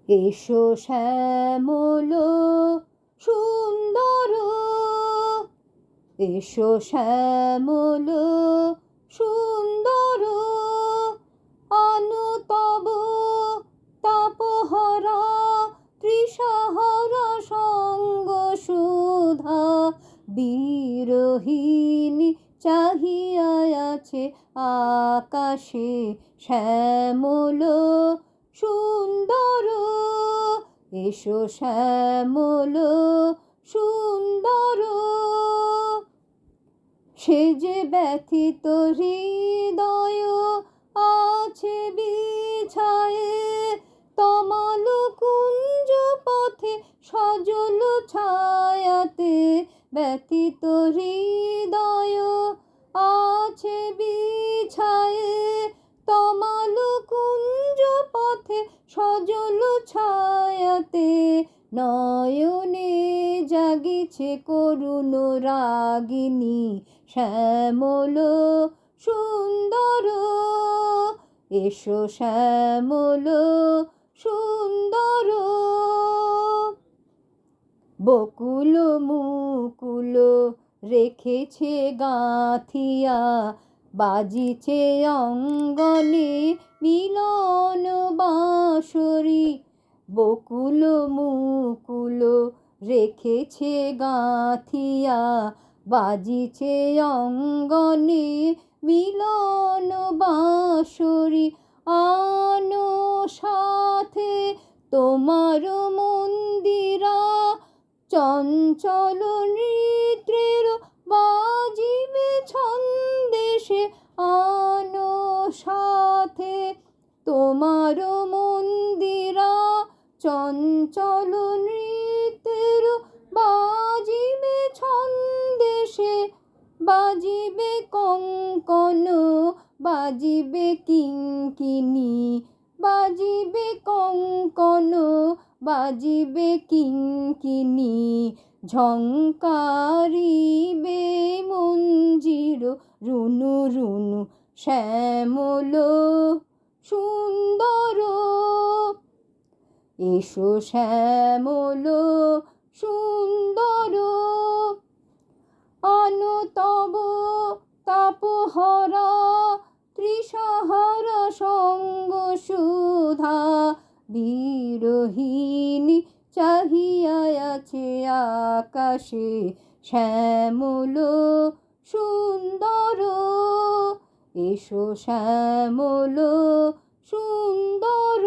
এসো শ্যামল সুন্দর, এসো শ্যামল সুন্দর, অনুতব তাপহরা তৃষাহরা সঙ্গ সুধা বিরহিণী চাহিয়া আছে আকাশে শ্যামল সুন্দর। এসো শ্যামল সুন্দর, সে যে ব্যথিত হৃদয় আছে বিছায়ে তমাল কুঞ্জ পথে সজল ছায়াতে, ব্যথিত হৃদয় আছে বিছায়ে তমাল কুঞ্জ পথে সজল ছায়াতে, নয়নে জাগিছে করুণ রাগিনী শ্যামল সুন্দর। এসো শ্যামল সুন্দর, বকুল মুকুল রেখেছে গাঁথিয়া বাজিছে অঙ্গনে মিলন বাঁশরি, বকুল মুকুল রেখেছে গাঁথিয়া বাজিছে অঙ্গনে মিলন বাঁশরি, আনো সাথে তোমার মন্দিরা চঞ্চল নৃত্যের বাজিবে ছন্দেশে, আনো সাথে তোমার মন্দিরা চঞ্চল নৃত্যের বাজিবে ছন্দেশে, বাজিবে কঙ্কন বাজিবে কিঙ্কিণী, বাজিবে কঙ্কন বাজিবে কিঙ্কিণী, ঝঙ্কারিবে মঞ্জির রুনু রুনু শ্যামল সুন্দর। এসো শ্যামল সুন্দর, অনুতব তাপহরা তৃষাহরা সঙ্গ সুধা বিরহিণী চাহিয়া আছে আকাশে শ্যামল সুন্দর। এসো শ্যামল সুন্দর।